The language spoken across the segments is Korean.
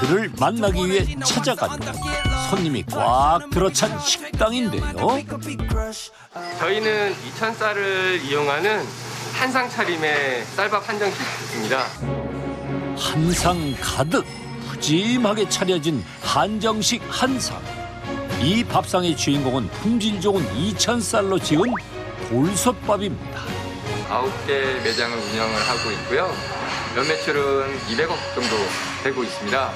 그를 만나기 위해 찾아간 손님이 꽉 들어찬 식당인데요. 저희는 이천 쌀을 이용하는 한상 차림의 쌀밥 한정식입니다. 한상 가득 푸짐하게 차려진 한정식 한상. 이 밥상의 주인공은 품질 좋은 이천쌀로 지은 돌솥밥입니다. 9개 매장을 운영을 하고 있고요. 연매출은 200억 정도 되고 있습니다.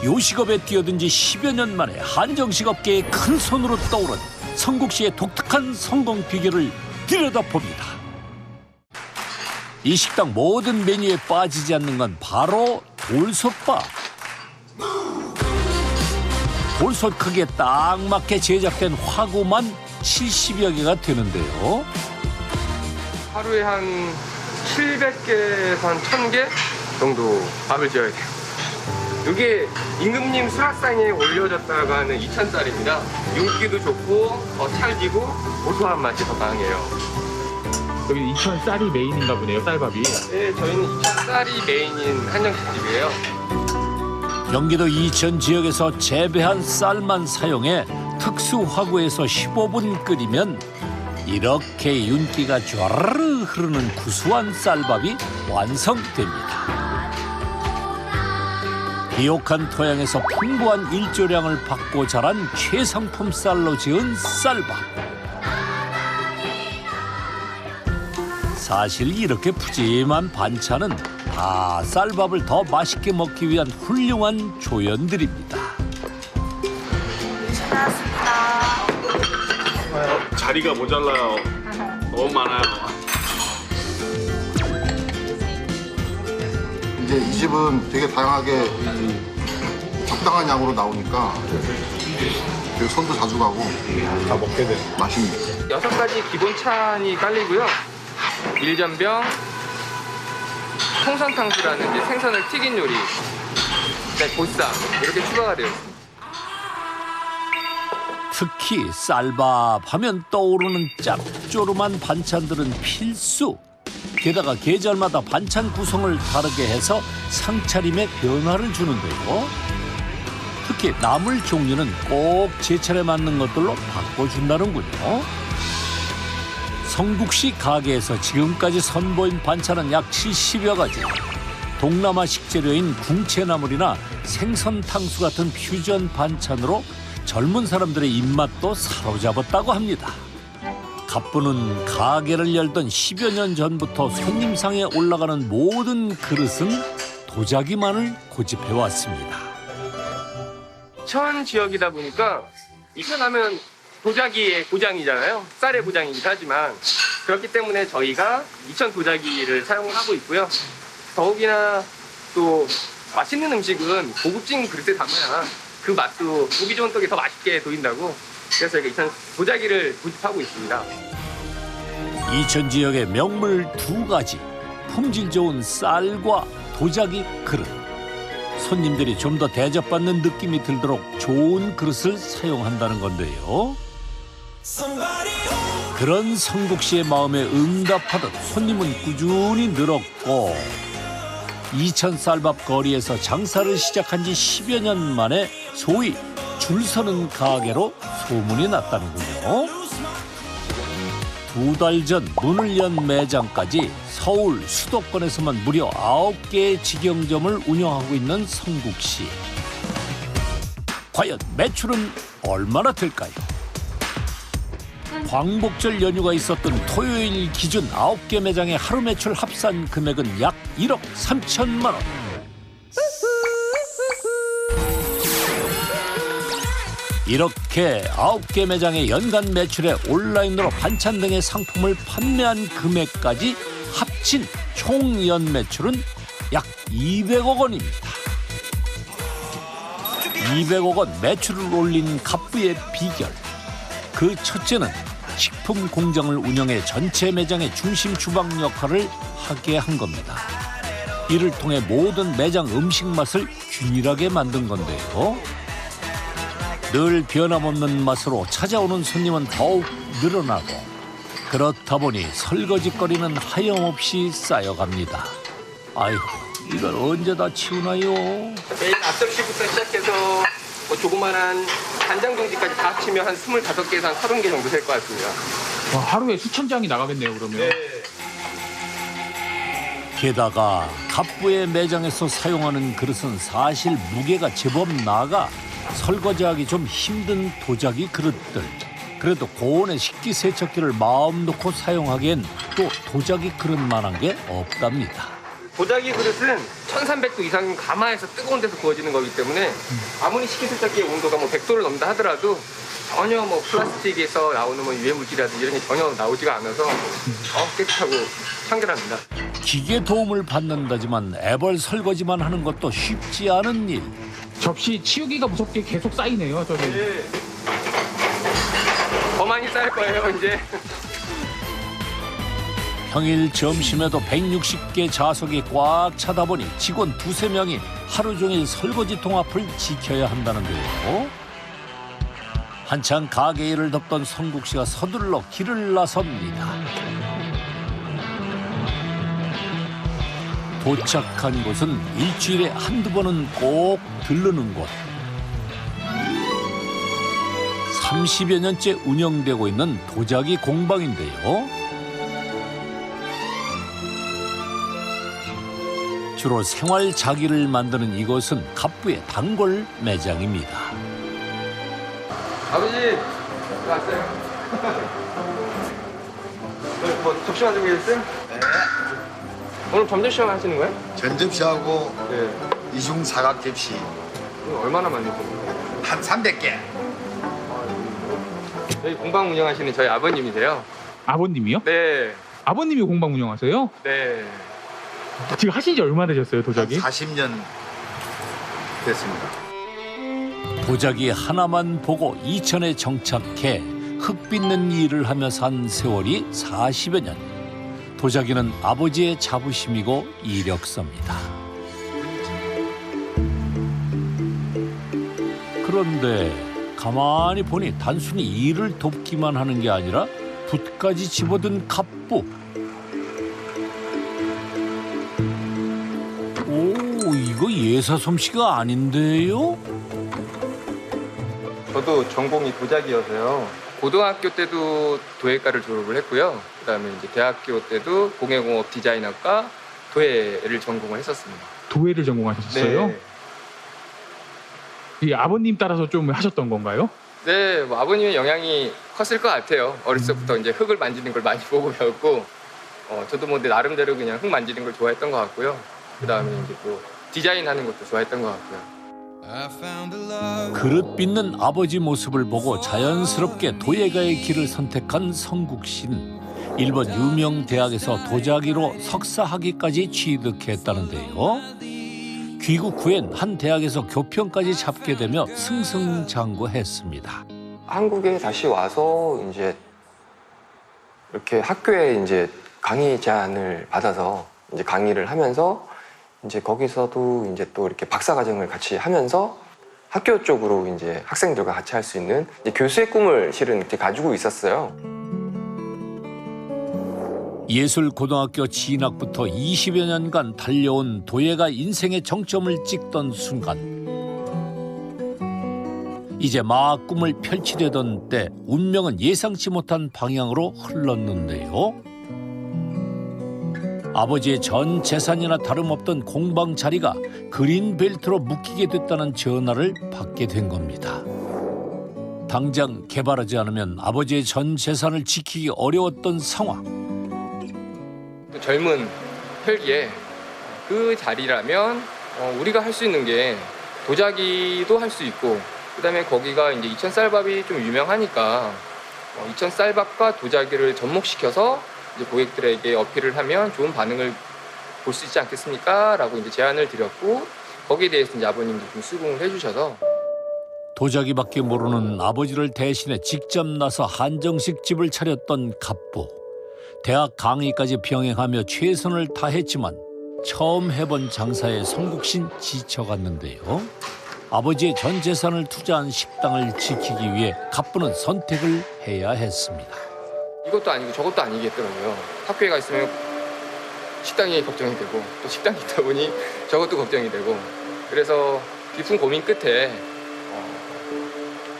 요식업에 뛰어든 지 10여 년 만에 한정식 업계의 큰 손으로 떠오른 성국 씨의 독특한 성공 비결을 들여다봅니다. 이 식당 모든 메뉴에 빠지지 않는 건 바로 돌솥밥. 돌솥 크기에 딱 맞게 제작된 화구만 70여 개가 되는데요. 하루에 한 700개에서 한 1000개 정도 밥을 지어야 돼요. 이게 임금님 수락상에 올려졌다가 하는 이천쌀입니다. 윤기도 좋고 더 찰지고 고소한 맛이 더 강해요. 여기 이천 쌀이 메인인가 보네요, 쌀밥이. 네, 저희는 이천 쌀이 메인인 한정식집이에요. 경기도 이천 지역에서 재배한 쌀만 사용해 특수 화구에서 15분 끓이면 이렇게 윤기가 쫘르르 흐르는 구수한 쌀밥이 완성됩니다. 비옥한 토양에서 풍부한 일조량을 받고 자란 최상품 쌀로 지은 쌀밥. 사실 이렇게 푸짐한 반찬은 다 쌀밥을 더 맛있게 먹기 위한 훌륭한 조연들입니다. 자리가 모자라요. 너무 많아요. 이제 이 집은 되게 다양하게 적당한 양으로 나오니까 되게 손도 자주 가고 다 먹게 돼. 맛있네. 6가지 기본 찬이 깔리고요. 일전병, 통선탕수라는 이제 생선을 튀긴 요리, 보쌈 이렇게 추가가 되어 있습니다. 특히 쌀밥 하면 떠오르는 짭조름한 반찬들은 필수. 게다가 계절마다 반찬 구성을 다르게 해서 상차림에 변화를 주는데요. 특히 나물 종류는 꼭 제철에 맞는 것들로 바꿔준다는군요. 성국 씨 가게에서 지금까지 선보인 반찬은 약 70여 가지. 동남아식 재료인 궁채나물이나 생선탕수 같은 퓨전 반찬으로 젊은 사람들의 입맛도 사로잡았다고 합니다. 가쁘는 가게를 열던 10여 년 전부터 손님상에 올라가는 모든 그릇은 도자기만을 고집해왔습니다. 천 지역이다 보니까 이천하면 도자기의 고장이잖아요. 쌀의 고장이기도 하지만 그렇기 때문에 저희가 이천 도자기를 사용을 하고 있고요. 더욱이나 또 맛있는 음식은 고급진 그릇에 담아야 그 맛도 보기 좋은 떡이 더 맛있게 보인다고, 그래서 저희가 이천 도자기를 고집하고 있습니다. 이천 지역의 명물 2가지, 품질 좋은 쌀과 도자기 그릇. 손님들이 좀 더 대접받는 느낌이 들도록 좋은 그릇을 사용한다는 건데요. 그런 성국 씨의 마음에 응답하듯 손님은 꾸준히 늘었고, 이천 쌀밥 거리에서 장사를 시작한 지 10여 년 만에 소위 줄 서는 가게로 소문이 났다는군요. 2달 전 문을 연 매장까지 서울 수도권에서만 무려 9개의 직영점을 운영하고 있는 성국 씨. 과연 매출은 얼마나 될까요? 광복절 연휴가 있었던 토요일 기준 9개 매장의 하루 매출 합산 금액은 약 1억 3천만 원. 이렇게 9개 매장의 연간 매출에 온라인으로 반찬 등의 상품을 판매한 금액까지 합친 총 연매출은 약 200억 원입니다. 200억 원 매출을 올린 갑부의 비결. 그 첫째는 식품 공장을 운영해 전체 매장의 중심 주방 역할을 하게 한 겁니다. 이를 통해 모든 매장 음식 맛을 균일하게 만든 건데요. 늘 변함없는 맛으로 찾아오는 손님은 더욱 늘어나고, 그렇다 보니 설거지거리는 하염없이 쌓여갑니다. 아이고, 이걸 언제 다 치우나요? 메인 앞접시부터 시작해서 뭐 조그만한 간장 봉지까지 다 합치면 한 25개에서 한 30개 정도 될 것 같습니다. 와, 하루에 수천 장이 나가겠네요, 그러면. 게다가 갑부의 매장에서 사용하는 그릇은 사실 무게가 제법 나가 설거지하기 좀 힘든 도자기 그릇들. 그래도 고온의 식기세척기를 마음 놓고 사용하기엔 또 도자기 그릇만한 게 없답니다. 도자기 그릇은 1300도 이상이면 가마에서 뜨거운 데서 구워지는 거기 때문에 아무리 식기세척기의 온도가 뭐 100도를 넘는다 하더라도 전혀 뭐 플라스틱에서 나오는 뭐 유해물질이라든지 이런 게 전혀 나오지가 않아서 깨끗하고 청결합니다. 기계 도움을 받는다지만 애벌 설거지만 하는 것도 쉽지 않은 일. 접시 치우기가 무섭게 계속 쌓이네요, 저기. 더 많이 쌓일 거예요, 이제. 평일 점심에도 160개 좌석이 꽉 차다 보니 직원 2~3명이 하루 종일 설거지통 앞을 지켜야 한다는데요. 한창 가게 일을 덮던 성국 씨가 서둘러 길을 나섭니다. 도착한 곳은 일주일에 한두 번은 꼭 들르는 곳. 30여 년째 운영되고 있는 도자기 공방인데요. 주로 생활 자기를 만드는 이곳은 갑부의 단골 매장입니다. 아버지, 왔어요? 뭐 접시 만들고 계셨어요? 네. 오늘 점심시간 하시는 거예요? 전접시하고 네. 이중 사각 접시 이거 얼마나 만드시는 거예요? 한 300개. 여기 공방 운영하시는 저희 아버님이세요. 아버님이요? 네. 아버님이 공방 운영하세요? 네. 지금 하신 지 얼마 되셨어요, 도자기? 40년 됐습니다. 도자기 하나만 보고 이천에 정착해 흙 빚는 일을 하며 산 세월이 40여 년. 도자기는 아버지의 자부심이고 이력서입니다. 그런데 가만히 보니 단순히 일을 돕기만 하는 게 아니라 붓까지 집어든 갑부. 오, 이거 예사 솜씨가 아닌데요? 저도 전공이 도자기여서요. 고등학교 때도 도예과를 졸업을 했고요. 그다음에 이제 대학교 때도 공예공업 디자인학과 도예를 전공을 했었습니다. 도예를 전공하셨어요? 네. 이 아버님 따라서 좀 하셨던 건가요? 네, 뭐 아버님의 영향이 컸을 것 같아요. 어렸을 때부터 이제 흙을 만지는 걸 많이 보고 배웠고, 저도 뭐 내 나름대로 그냥 흙 만지는 걸 좋아했던 것 같고요. 그다음에 이제 또 디자인하는 것도 좋아했던 것 같고요. 그릇 빚는 아버지 모습을 보고 자연스럽게 도예가의 길을 선택한 성국 씨는 일본 유명 대학에서 도자기로 석사 학위까지 취득했다는데요. 귀국 후엔 한 대학에서 교편까지 잡게 되며 승승장구했습니다. 한국에 다시 와서 이제 이렇게 학교에 이제 강의 제안을 받아서 이제 강의를 하면서 이제 거기서도 이제 또 이렇게 박사과정을 같이 하면서 학교 쪽으로 이제 학생들과 같이 할 수 있는 이제 교수의 꿈을 실은 이렇게 가지고 있었어요. 예술고등학교 진학부터 20여 년간 달려온 도예가 인생의 정점을 찍던 순간 이제 막 꿈을 펼치려던 때 운명은 예상치 못한 방향으로 흘렀는데요. 아버지의 전 재산이나 다름없던 공방 자리가 그린벨트로 묶이게 됐다는 전화를 받게 된 겁니다. 당장 개발하지 않으면 아버지의 전 재산을 지키기 어려웠던 상황. 또 젊은 혈기에 그 자리라면 우리가 할 수 있는 게 도자기도 할 수 있고, 그다음에 거기가 이제 이천 쌀밥이 좀 유명하니까 이천 쌀밥과 도자기를 접목시켜서 이제 고객들에게 어필을 하면 좋은 반응을 볼 수 있지 않겠습니까? 라고 이제 제안을 드렸고, 거기에 대해서 이제 아버님도 좀 수긍을 해주셔서 도자기밖에 모르는 아버지를 대신해 직접 나서 한정식 집을 차렸던 갑부. 대학 강의까지 병행하며 최선을 다했지만 처음 해본 장사에 성국신 지쳐갔는데요. 아버지의 전 재산을 투자한 식당을 지키기 위해 갑부는 선택을 해야 했습니다. 이것도 아니고 저것도 아니겠더라고요. 학교에 가 있으면 식당이 걱정이 되고 또 식당이 있다 보니 저것도 걱정이 되고 그래서 깊은 고민 끝에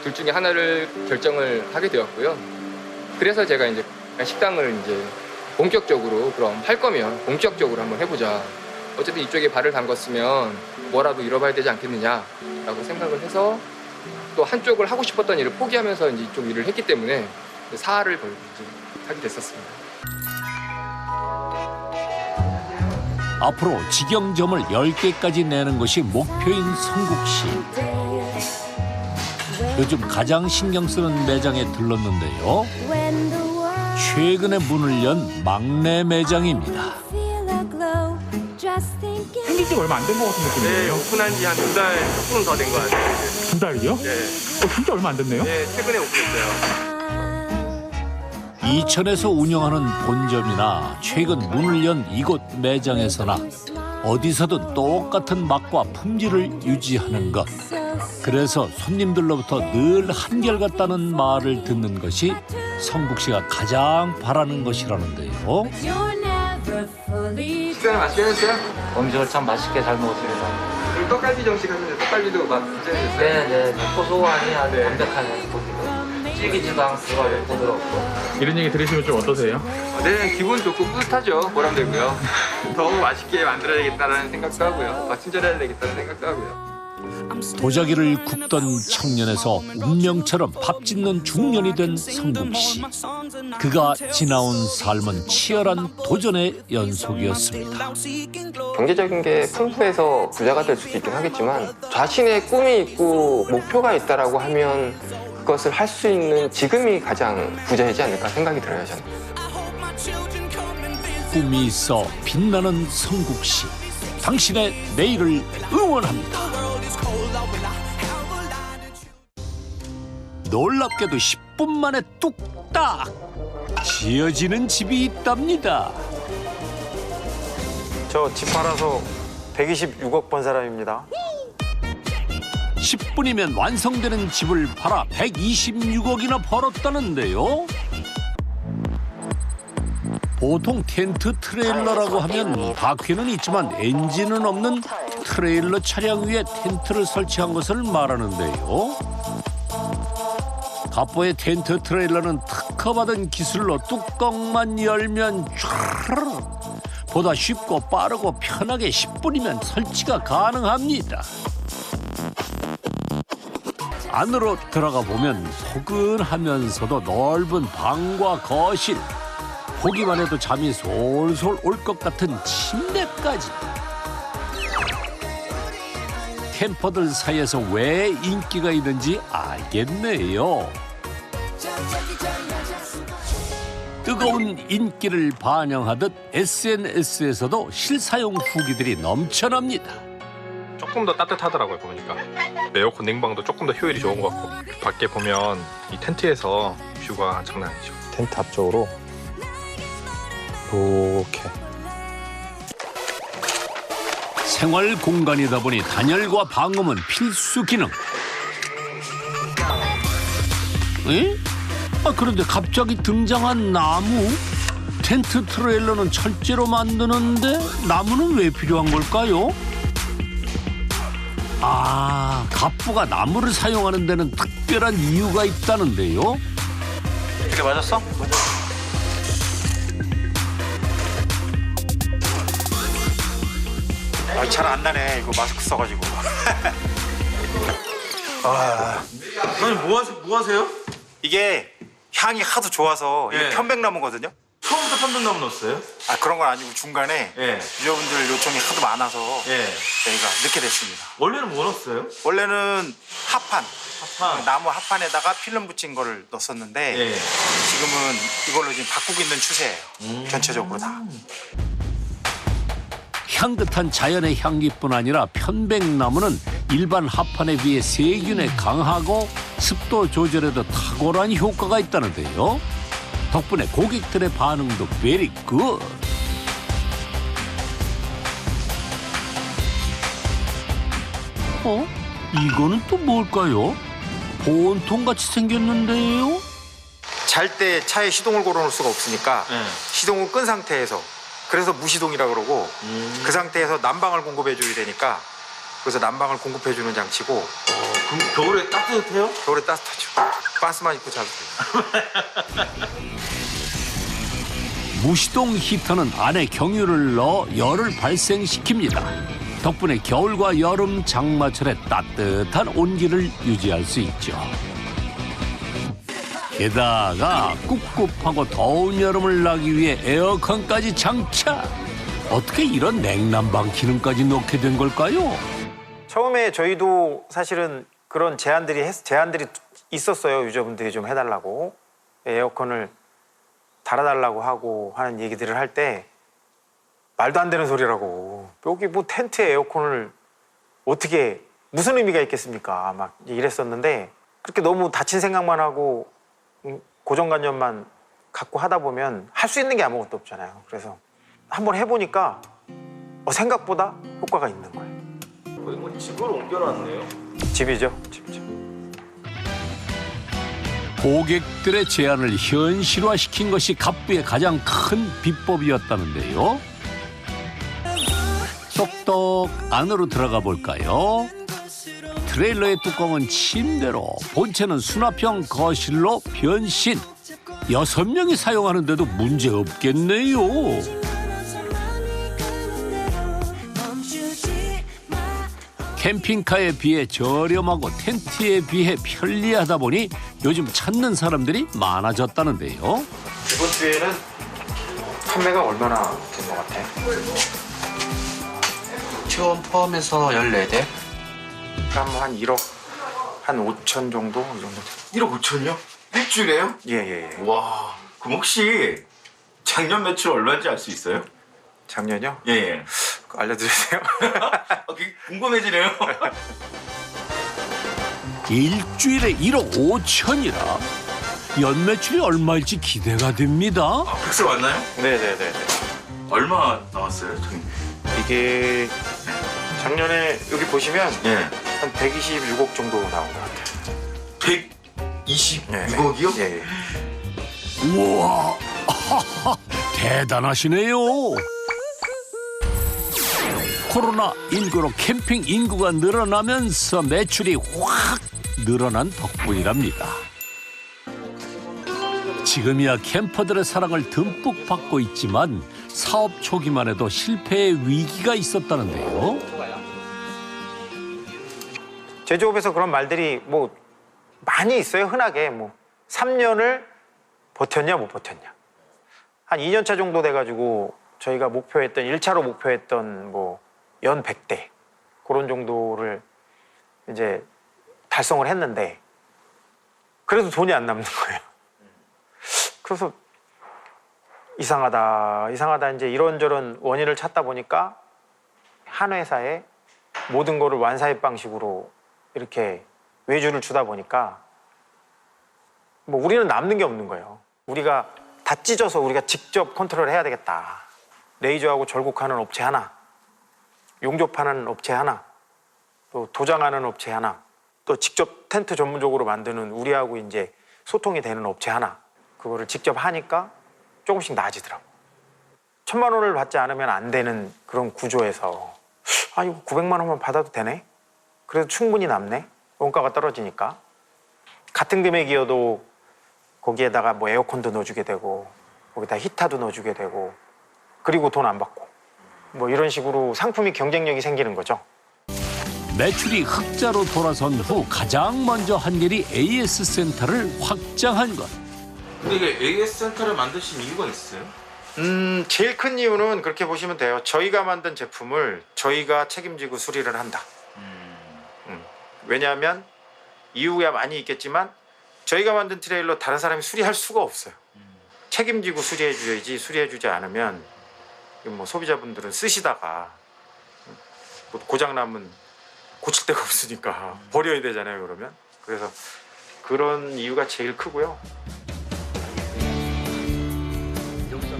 둘 중에 하나를 결정을 하게 되었고요. 그래서 제가 이제 식당을 이제 본격적으로 그럼 할 거면 본격적으로 한번 해보자. 어쨌든 이쪽에 발을 담궜으면 뭐라도 잃어봐야 되지 않겠느냐라고 생각을 해서 또 한쪽을 하고 싶었던 일을 포기하면서 이제 이쪽 일을 했기 때문에 사활을 걸고 이제 하게 됐었습니다. 앞으로 직영점을 10개까지 내는 것이 목표인 성국 씨. 요즘 가장 신경 쓰는 매장에 들렀는데요. 최근에 문을 연 막내 매장입니다. 생긴 지가 얼마 안 된 것 같은 네, 느낌이에요. 오픈한 지 한 2달 조금 더 된 것 같아요. 2달이요? 네, 진짜 얼마 안 됐네요. 네, 최근에 오픈했어요. 이천에서 운영하는 본점이나 최근 문을 연 이곳 매장에서나 어디서든 똑같은 맛과 품질을 유지하는 것. 그래서 손님들로부터 늘 한결같다는 말을 듣는 것이 성국 씨가 가장 바라는 것이라는데요. 식사는 맛있게 했어요? 음식을 참 맛있게 잘 먹었습니다. 그리고 떡갈비 정식 하셨는데 떡갈비도 막 괜찮으셨어요? 네네, 고소하니 아주 담백하니 고기도 질기지도 않고 부드럽고. 이런 얘기 들으시면 좀 어떠세요? 네, 기분 좋고 뿌듯하죠. 보람되고요. 더 맛있게 만들어야겠다는 생각도 하고요. 친절해야 되겠다는 생각도 하고요. 도자기를 굽던 청년에서 운명처럼 밥 짓는 중년이 된 성국 씨. 그가 지나온 삶은 치열한 도전의 연속이었습니다. 경제적인 게 풍부해서 부자가 될 수도 있긴 하겠지만 자신의 꿈이 있고 목표가 있다라고 하면 그것을 할 수 있는 지금이 가장 부자이지 않을까 생각이 들어요, 저는. 꿈이 있어 빛나는 성국 씨. 당신의 내일을 응원합니다. 놀랍게도 10분 만에 뚝딱 지어지는 집이 있답니다. 저 집 팔아서 126억 번 사람입니다. 10분이면 완성되는 집을 팔아 126억이나 벌었다는데요. 보통 텐트 트레일러라고 하면 바퀴는 있지만 엔진은 없는 트레일러 차량 위에 텐트를 설치한 것을 말하는데요. 갑보의 텐트 트레일러는 특허받은 기술로 뚜껑만 열면 촤르르 보다 쉽고 빠르고 편하게 10분이면 설치가 가능합니다. 안으로 들어가 보면 포근하면서도 넓은 방과 거실, 보기만 해도 잠이 솔솔 올 것 같은 침대까지. 캠퍼들 사이에서 왜 인기가 있는지 알겠네요. 뜨거운 인기를 반영하듯 SNS에서도 실사용 후기들이 넘쳐납니다. 조금 더 따뜻하더라고요, 보니까. 에어컨 냉방도 조금 더 효율이 좋은 것 같고 밖에 보면 이 텐트에서 뷰가 장난 아니죠. 텐트 앞쪽으로 이렇게 생활 공간이다 보니 단열과 방음은 필수 기능. 에? 그런데 갑자기 등장한 나무? 텐트 트레일러는 철제로 만드는데 나무는 왜 필요한 걸까요? 갑부가 나무를 사용하는 데는 특별한 이유가 있다는데요. 이게 맞았어? 잘 안 나네. 이거 마스크 써가지고. 선생님 뭐 하세요? 이게 향이 하도 좋아서 이게 편백나무거든요. 처음부터 편백나무 넣었어요? 그런 건 아니고 중간에 예. 유저분들 요청이 하도 많아서 저희가 넣게 됐습니다. 원래는 뭐 넣었어요? 원래는 합판. 나무 합판에다가 필름 붙인 거를 넣었었는데 지금은 이걸로 지금 바꾸고 있는 추세예요. 전체적으로 다. 향긋한 자연의 향기뿐 아니라 편백나무는 일반 합판에 비해 세균에 강하고 습도 조절에도 탁월한 효과가 있다는데요. 덕분에 고객들의 반응도 베리 굿. 이거는 또 뭘까요? 보온통같이 생겼는데요? 잘 때 차에 시동을 걸어놓을 수가 없으니까 시동을 끈 상태에서 그래서 무시동이라고 그러고 그 상태에서 난방을 공급해줘야 되니까 그래서 난방을 공급해주는 장치고. 그럼 겨울에 따뜻해요? 겨울에 따뜻하죠. 반스만 입고 자도 돼요. 무시동 히터는 안에 경유를 넣어 열을 발생시킵니다. 덕분에 겨울과 여름 장마철에 따뜻한 온기를 유지할 수 있죠. 게다가 꿉꿉하고 더운 여름을 나기 위해 에어컨까지 장착. 어떻게 이런 냉난방 기능까지 넣게 된 걸까요? 처음에 저희도 사실은 그런 제안들이 있었어요. 유저분들이 좀 해달라고. 에어컨을 달아달라고 하고 하는 얘기들을 할 때 말도 안 되는 소리라고. 여기 뭐 텐트에 에어컨을 어떻게 무슨 의미가 있겠습니까? 막 이랬었는데 그렇게 너무 다친 생각만 하고 고정관념만 갖고 하다 보면 할 수 있는 게 아무것도 없잖아요. 그래서 한번 해보니까 생각보다 효과가 있는 거예요. 거의 뭐 집으로 옮겨놨네요. 집이죠, 집이죠. 고객들의 제안을 현실화시킨 것이 갑부의 가장 큰 비법이었다는데요. 똑똑 안으로 들어가 볼까요? 트레일러의 뚜껑은 침대로, 본체는 수납형 거실로 변신. 6명이 사용하는데도 문제 없겠네요. 캠핑카에 비해 저렴하고 텐트에 비해 편리하다 보니 요즘 찾는 사람들이 많아졌다는데요. 이번 주에는 판매가 얼마나 된 것 같아? 체험 포함해서 14대? 그럼 한 1억 한 5천 정도? 이 정도. 1억 5천이요? 일주일에요? 예. 와, 그럼 혹시 작년 매출 얼마인지 알 수 있어요? 작년요? 예. 알려드리세요. 궁금해지네요. 일주일에 1억 5천이라 연매출이 얼마일지 기대가 됩니다. 백세 맞나요? 네네네. 얼마 나왔어요? 이게 작년에 여기 보시면 예. 한 126억 정도 나온 것 같아요. 126억이요? 예. 우와, 대단하시네요. 코로나19로 캠핑 인구가 늘어나면서 매출이 확 늘어난 덕분이랍니다. 지금이야 캠퍼들의 사랑을 듬뿍 받고 있지만 사업 초기만 해도 실패의 위기가 있었다는데요. 제조업에서 그런 말들이 뭐 많이 있어요. 흔하게 뭐 3년을 버텼냐 못 버텼냐. 한 2년차 정도 돼가지고 저희가 목표했던 1차로 목표했던 뭐 연 100대 그런 정도를 이제 달성을 했는데 그래도 돈이 안 남는 거예요. 그래서 이상하다 이제 이런저런 원인을 찾다 보니까 한 회사에 모든 거를 완사입 방식으로 이렇게 외주를 주다 보니까 뭐 우리는 남는 게 없는 거예요. 우리가 다 찢어서 우리가 직접 컨트롤 해야 되겠다. 레이저하고 절곡하는 업체 하나, 용접하는 업체 하나, 또 도장하는 업체 하나, 또 직접 텐트 전문적으로 만드는 우리하고 이제 소통이 되는 업체 하나, 그거를 직접 하니까 조금씩 나아지더라고. 1,000만 원을 받지 않으면 안 되는 그런 구조에서 이거 900만 원만 받아도 되네? 그래도 충분히 남네? 원가가 떨어지니까. 같은 금액이어도 거기에다가 뭐 에어컨도 넣어주게 되고 거기다 히터도 넣어주게 되고 그리고 돈 안 받고 뭐 이런 식으로 상품이 경쟁력이 생기는 거죠. 매출이 흑자로 돌아선 후 가장 먼저 한 일이 AS 센터를 확장한 것. 근데 이게 AS 센터를 만드신 이유가 있어요? 제일 큰 이유는 그렇게 보시면 돼요. 저희가 만든 제품을 저희가 책임지고 수리를 한다. 왜냐하면 이유가 많이 있겠지만 저희가 만든 트레일러 다른 사람이 수리할 수가 없어요. 책임지고 수리해줘야지 수리해주지 않으면 뭐 소비자분들은 쓰시다가 뭐 고장나면 고칠 데가 없으니까 버려야 되잖아요. 그러면 그래서 그런 이유가 제일 크고요.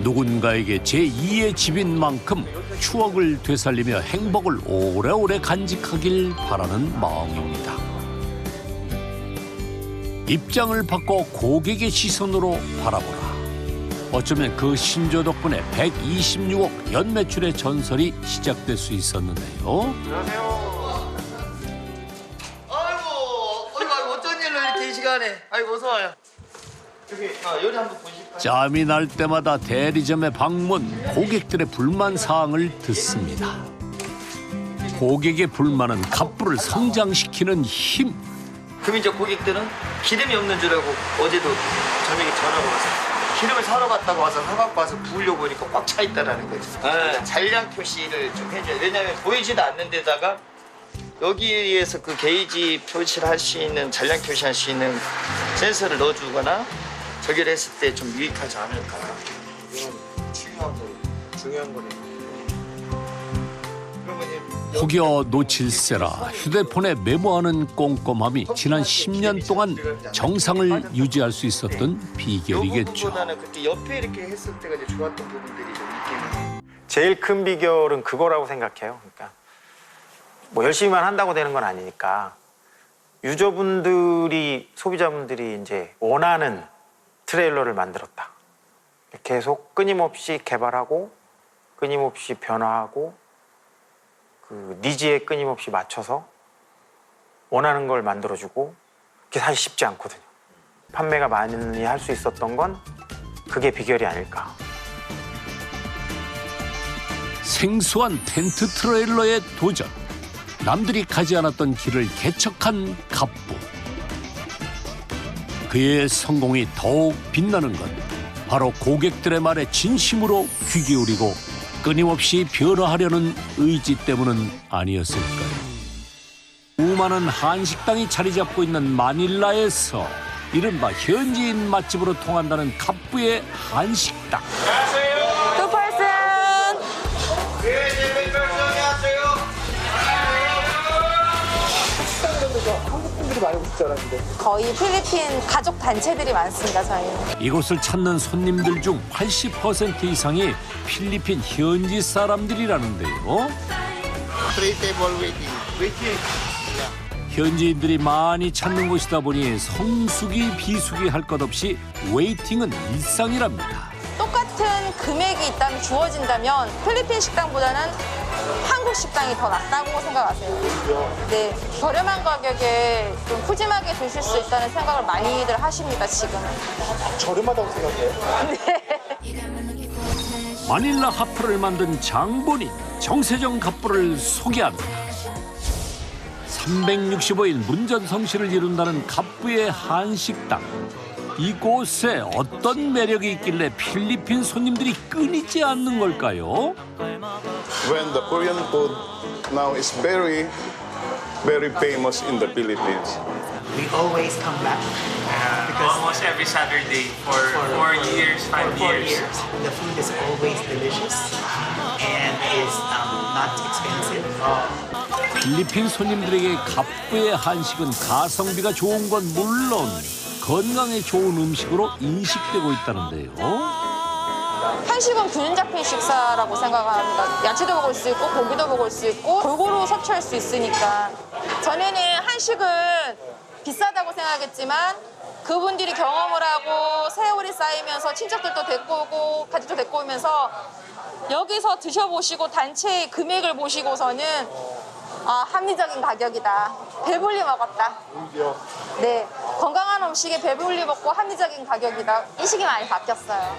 누군가에게 제2의 집인 만큼 추억을 되살리며 행복을 오래오래 간직하길 바라는 마음입니다. 입장을 바꿔 고객의 시선으로 바라보라. 어쩌면 그 신조 덕분에 126억 연매출의 전설이 시작될 수 있었는데요. 아이고, 어쩐 일로 이렇게 이 시간에. 아이고, 어서 와요. 저기, 요리 한번 보실까요? 짬이 날 때마다 대리점에 방문, 고객들의 불만 사항을 듣습니다. 고객의 불만은 갑부를 성장시키는 힘. 그럼 이제 고객들은 기름이 없는 줄 알고 어제도 저녁에 전화가 와서 기름을 사러 갔다고 와서 사갖고 와서 부으려고 보니까 꽉 차 있다라는 거죠. 잔량 표시를 좀 해줘요. 왜냐하면 보이지도 않는 데다가 여기에서 그 게이지 표시를 할 수 있는, 잔량 표시할 수 있는 센서를 넣어주거나 저기를 했을 때 좀 유익하지 않을까. 이건 중요한 거네요. 혹여 놓칠세라 휴대폰에 메모하는 꼼꼼함이 지난 10년 동안 정상을 유지할 수 있었던 비결이겠죠. 부분보다는 그때 옆에 이렇게 했을 때가 이제 좋았던 부분들이 좀 있긴. 제일 큰 비결은 그거라고 생각해요. 그러니까 뭐 열심히만 한다고 되는 건 아니니까 유저분들이, 소비자분들이 이제 원하는 트레일러를 만들었다. 계속 끊임없이 개발하고 끊임없이 변화하고 그 니즈에 끊임없이 맞춰서 원하는 걸 만들어주고, 그게 사실 쉽지 않거든요. 판매가 많이 할 수 있었던 건 그게 비결이 아닐까. 생소한 텐트 트레일러의 도전. 남들이 가지 않았던 길을 개척한 갑부. 그의 성공이 더욱 빛나는 건 바로 고객들의 말에 진심으로 귀 기울이고 끊임없이 변화하려는 의지 때문은 아니었을까요? 수많은 한식당이 자리 잡고 있는 마닐라에서 이른바 현지인 맛집으로 통한다는 갑부의 한식당. 두 퍼슨. 한국분들이 많이 오실 줄 알았는데. 거의 필리핀 가족 단체들이 많습니다, 저희는. 이곳을 찾는 손님들 중 80% 이상이 필리핀 현지 사람들이라는데요. 현지인들이 많이 찾는 곳이다 보니 성수기 비수기 할 것 없이 웨이팅은 일상이랍니다. 똑같은 금액이 있다면, 주어진다면 필리핀 식당보다는 한국 식당이 더 낫다고 생각하세요. 네, 저렴한 가격에 좀 푸짐하게 드실 수 있다는 생각을 많이들 하십니다, 지금은. 저렴하다고 생각해요? 네. 마닐라 하프를 만든 장본인 정세정 갑부를 소개합니다. 365일 문전성시를 이룬다는 갑부의 한식당. 이곳에 어떤 매력이 있길래 필리핀 손님들이 끊이지 않는 걸까요? When the Korean food now is very, very famous in the Philippines. We always come back. Because almost every Saturday for 4 years, 5 years. The food is always delicious and is not expensive. 필리핀 손님들에게 갑부의 한식은 가성비가 좋은 건 물론 건강에 좋은 음식으로 인식되고 있다는데요. 한식은 균형 잡힌 식사라고 생각합니다. 야채도 먹을 수 있고 고기도 먹을 수 있고 골고루 섭취할 수 있으니까. 전에는 한식은 비싸다고 생각했지만 그분들이 경험을 하고 세월이 쌓이면서 친척들도 데리고 오고 가족도 데리고 오면서 여기서 드셔보시고 단체의 금액을 보시고서는 합리적인 가격이다. 배불리 먹었다. 네, 건강한 음식에 배불리 먹고 합리적인 가격이다. 인식이 많이 바뀌었어요.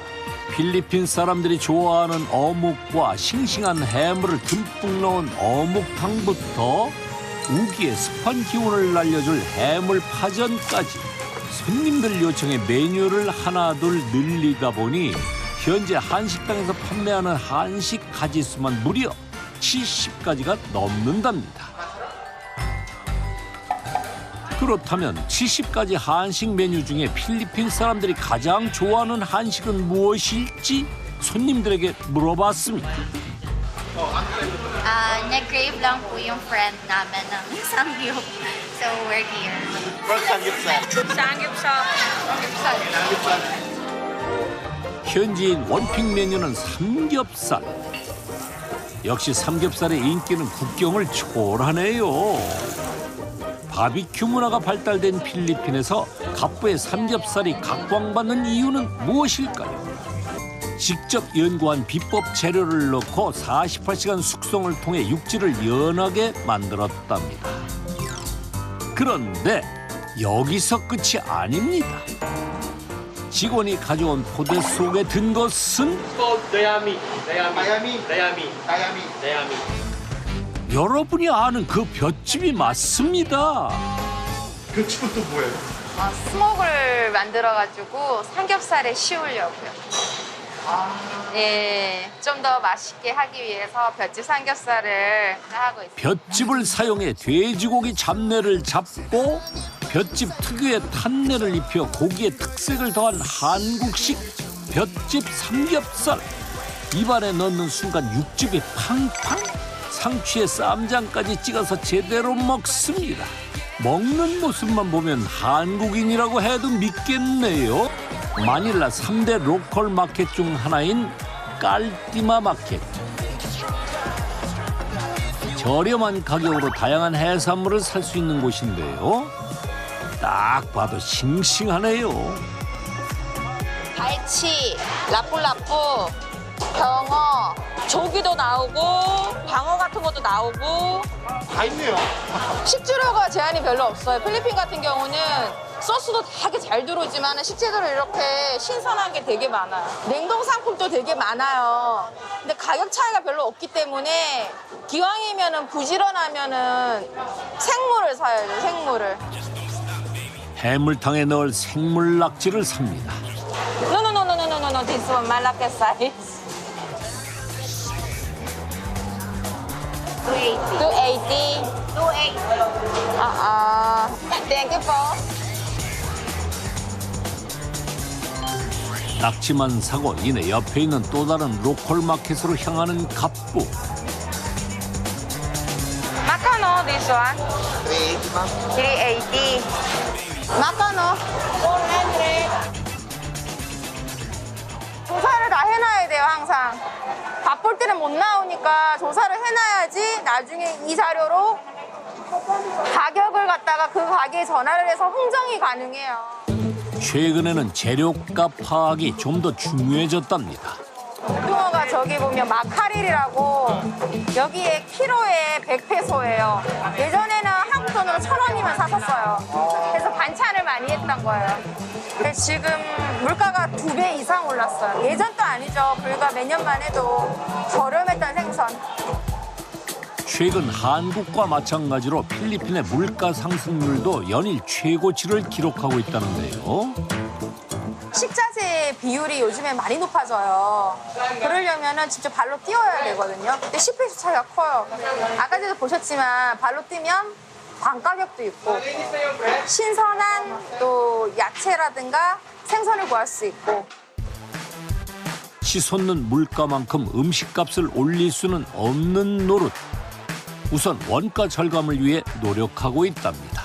필리핀 사람들이 좋아하는 어묵과 싱싱한 해물을 듬뿍 넣은 어묵탕부터 우기의 습한 기운을 날려줄 해물 파전까지 손님들 요청에 메뉴를 하나둘 늘리다 보니 현재 한식당에서 판매하는 한식 가지수만 무려 70가지가 넘는답니다. 그렇다면 70가지 한식 메뉴 중에 필리핀 사람들이 가장 좋아하는 한식은 무엇일지 손님들에게 물어봤습니다. Nag-crave lang po yung friend namin ng samgyup. So we're here. Pork samgyeopsal. Samgyeopsal. 현지인 원픽 메뉴는 삼겹살. 역시 삼겹살의 인기는 국경을 초월하네요. 바비큐 문화가 발달된 필리핀에서 갑부의 삼겹살이 각광받는 이유는 무엇일까요? 직접 연구한 비법 재료를 넣고 48시간 숙성을 통해 육질을 연하게 만들었답니다. 그런데 여기서 끝이 아닙니다. 직원이 가져온 포대 속에 든 것은 여러분이 아는 그 볏짚이 맞습니다. 볏짚은 또 뭐예요? 스모그를 만들어가지고 삼겹살에 씌우려고요. 예, 좀 더 맛있게 하기 위해서 볏짚 삼겹살을 하고 있습니다. 볏짚을 사용해 돼지고기 잡내를 잡고 볏짚 특유의 탄내를 입혀 고기의 특색을 더한 한국식 볏짚 삼겹살. 입안에 넣는 순간 육즙이 팡팡, 상추에 쌈장까지 찍어서 제대로 먹습니다. 먹는 모습만 보면 한국인이라고 해도 믿겠네요. 마닐라 3대 로컬 마켓 중 하나인 깔띠마 마켓. 저렴한 가격으로 다양한 해산물을 살 수 있는 곳인데요. 딱 봐도 싱싱하네요. 갈치, 라뿔라뿔, 병어, 조기도 나오고 방어 같은 것도 나오고 다 있네요. 식재료가 제한이 별로 없어요. 필리핀 같은 경우는 소스도 되게 잘 들어오지만 식재료로 이렇게 신선한 게 되게 많아요. 냉동 상품도 되게 많아요. 근데 가격 차이가 별로 없기 때문에 기왕이면은 부지런하면은 생물을 사야죠, 생물을. 해물탕에 넣을 생물 낙지를 삽니다. No, this one, Malacca size. 280. 280. Thank you for. 낙지만 사고 이내 옆에 있는 또 다른 로컬 마켓으로 향하는 갑부. Macano, this one. 380. Macano. 400. 조사를 다 해놔야 돼요, 항상. 바쁠 때는 못 나오니까 조사를 해놔야지 나중에 이 자료로 가격을 갖다가 그 가게에 전화를 해서 흥정이 가능해요. 최근에는 재료값 파악이 좀 더 중요해졌답니다. 붕어가 저기 보면 마카릴이라고 여기에 키로에 100페소예요. 예전에는 한국 돈으로 1,000원이면 샀었어요. 그래서 반찬을 많이 했던 거예요. 근데 지금 물가가 2배 이상 올랐어요. 예전도 아니죠. 불과 몇 년만 해도 저렴했던 생선. 최근 한국과 마찬가지로 필리핀의 물가 상승률도 연일 최고치를 기록하고 있다는데요. 식자재 비율이 요즘에 많이 높아져요. 그러려면 직접 발로 뛰어야 되거든요. 근데 10페소 차이가 커요. 아까 전에도 보셨지만 발로 뛰면 반가격도 있고 신선한 또 야채라든가 생선을 구할 수 있고. 치솟는 물가만큼 음식값을 올릴 수는 없는 노릇. 우선 원가 절감을 위해 노력하고 있답니다.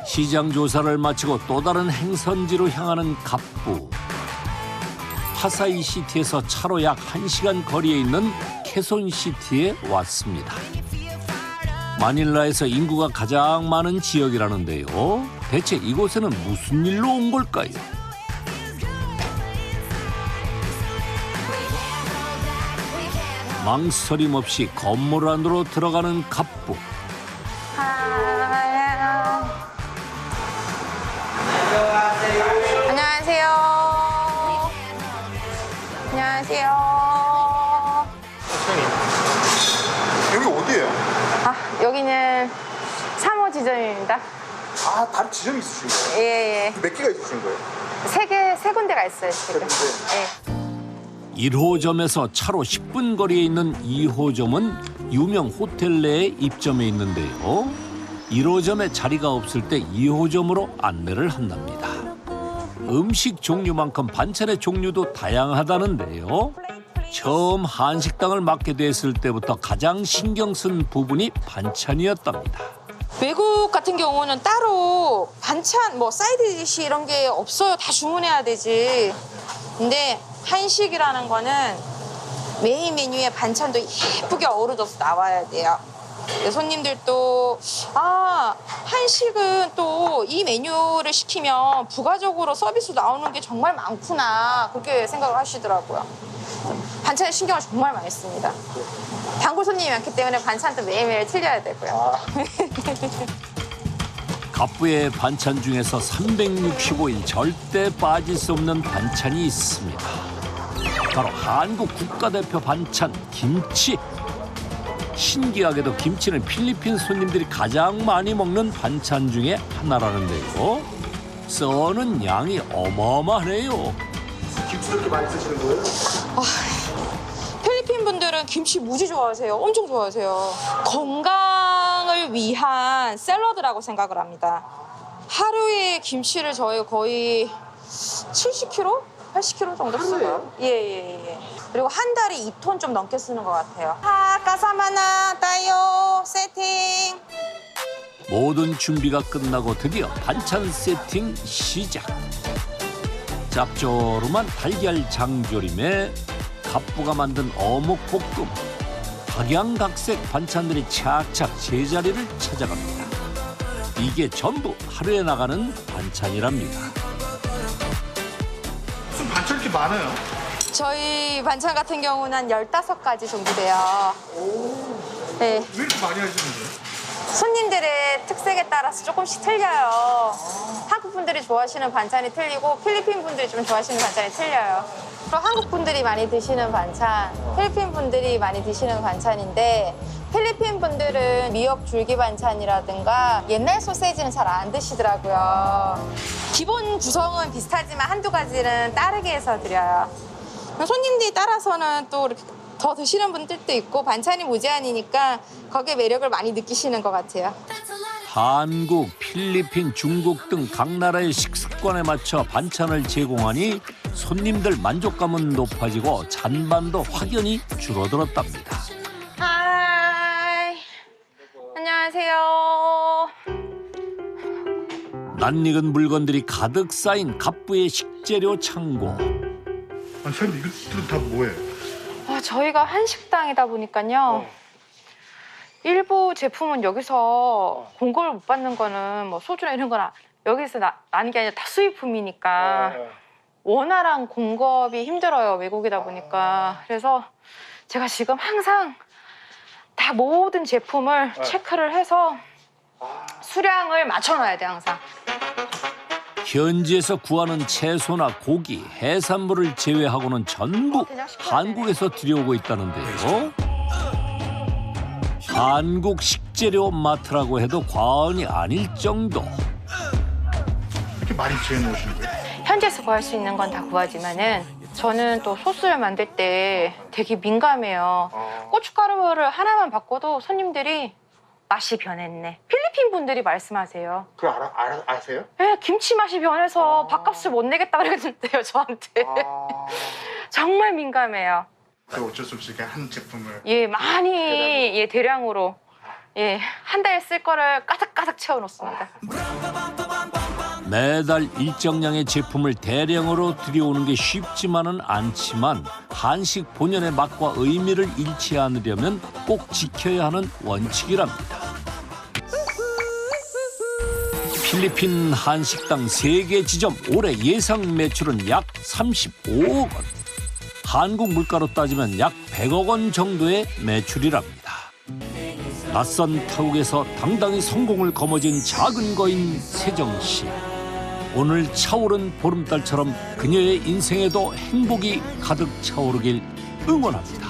시장 조사를 마치고 또 다른 행선지로 향하는 갑부. 파사이시티에서 차로 약 1시간 거리에 있는 케손시티에 왔습니다. 마닐라에서 인구가 가장 많은 지역이라는데요. 대체 이곳에는 무슨 일로 온 걸까요? 망설임 없이 건물 안으로 들어가는 갑부. 안녕하세요. 안녕하세요. 여기 어디예요? 여기는 3호 지점입니다. 다른 지점이 있으신 거예요? 예. 몇 개가 있으신 거예요? 세 군데가 있어요, 지금. 예. 1호점에서 차로 10분 거리에 있는 2호점은 유명 호텔 내에 입점해 있는데요. 1호점에 자리가 없을 때 2호점으로 안내를 한답니다. 음식 종류만큼 반찬의 종류도 다양하다는데요. 처음 한식당을 맡게 됐을 때부터 가장 신경 쓴 부분이 반찬이었답니다. 외국 같은 경우는 따로 반찬, 사이드 디시 이런 게 없어요. 다 주문해야 되지. 근데 한식이라는 거는 메인 메뉴에 반찬도 예쁘게 어우러져서 나와야 돼요. 네, 손님들도 한식은 또 이 메뉴를 시키면 부가적으로 서비스 나오는 게 정말 많구나 그렇게 생각을 하시더라고요. 반찬에 신경을 정말 많이 씁니다. 단골 손님이 많기 때문에 반찬도 매일매일 틀려야 되고요. 갑부의 반찬 중에서 365일 절대 빠질 수 없는 반찬이 있습니다. 바로 한국 국가대표 반찬 김치. 신기하게도 김치는 필리핀 손님들이 가장 많이 먹는 반찬 중에 하나라는데요. 써는 양이 어마어마하네요. 김치 이렇게 많이 쓰시는 거예요? 필리핀 분들은 김치 무지 좋아하세요. 엄청 좋아하세요. 건강을 위한 샐러드라고 생각을 합니다. 하루에 김치를 저희 거의 70kg? 80kg 정도 써요. 예. 그리고 한 달에 2톤 좀 넘게 쓰는 것 같아요. 까사마나 따요 세팅. 모든 준비가 끝나고 드디어 반찬 세팅 시작. 짭조름한 달걀 장조림에 갑부가 만든 어묵볶음, 각양각색 반찬들이 착착 제자리를 찾아갑니다. 이게 전부 하루에 나가는 반찬이랍니다. 무슨 반찬 이렇게 많아요? 저희 반찬 같은 경우는 한 15가지 정도 돼요. 네. 왜 이렇게 많이 하시는 거예요? 손님들의 특색에 따라서 조금씩 틀려요. 한국 분들이 좋아하시는 반찬이 틀리고 필리핀 분들이 좀 좋아하시는 반찬이 틀려요. 그리고 한국 분들이 많이 드시는 반찬, 필리핀 분들이 많이 드시는 반찬인데 필리핀 분들은 미역 줄기 반찬이라든가 옛날 소세지는 잘 안 드시더라고요. 기본 구성은 비슷하지만 한두 가지는 다르게 해서 드려요. 손님들이 따라서는 또 이렇게 더 드시는 분들도 있고 반찬이 무제한이니까 거기에 매력을 많이 느끼시는 것 같아요. 한국, 필리핀, 중국 등 각 나라의 식습관에 맞춰 반찬을 제공하니 손님들 만족감은 높아지고 잔반도 확연히 줄어들었답니다. 하이, 안녕하세요. 낯익은 물건들이 가득 쌓인 갑부의 식재료 창고. 아니 사장님 이것들은 다 뭐예요? 저희가 한식당이다 보니까요. 일부 제품은 여기서 공급을 못 받는 거는 뭐 소주나 이런 거나 여기서 나는 게 아니라 다 수입품이니까 원활한 공급이 힘들어요. 외국이다 보니까. 그래서 제가 지금 항상 다 모든 제품을 체크를 해서 수량을 맞춰놔야 돼 항상. 현지에서 구하는 채소나 고기, 해산물을 제외하고는 전부 한국에서 들여오고 있다는데요. 한국 식재료 마트라고 해도 과언이 아닐 정도. 이렇게 많이 재놓으시는 거예요? 현지에서 구할 수 있는 건 다 구하지만은 저는 또 소스를 만들 때 되게 민감해요. 고춧가루를 하나만 바꿔도 손님들이 맛이 변했네. 필리핀 분들이 말씀하세요. 그걸 아세요? 네, 김치 맛이 변해서 밥값을 못 내겠다 그랬는데요, 저한테. 정말 민감해요. 그 어쩔 수 없이 한 제품을 많이 대량으로 한 달 쓸 거를 가득가득 채워놓습니다. 매달 일정량의 제품을 대량으로 들여오는 게 쉽지만은 않지만 한식 본연의 맛과 의미를 잃지 않으려면 꼭 지켜야 하는 원칙이랍니다. 필리핀 한식당 3개 지점 올해 예상 매출은 약 35억 원. 한국 물가로 따지면 약 100억 원 정도의 매출이랍니다. 낯선 타국에서 당당히 성공을 거머쥔 작은 거인 세정 씨. 오늘 차오른 보름달처럼 그녀의 인생에도 행복이 가득 차오르길 응원합니다.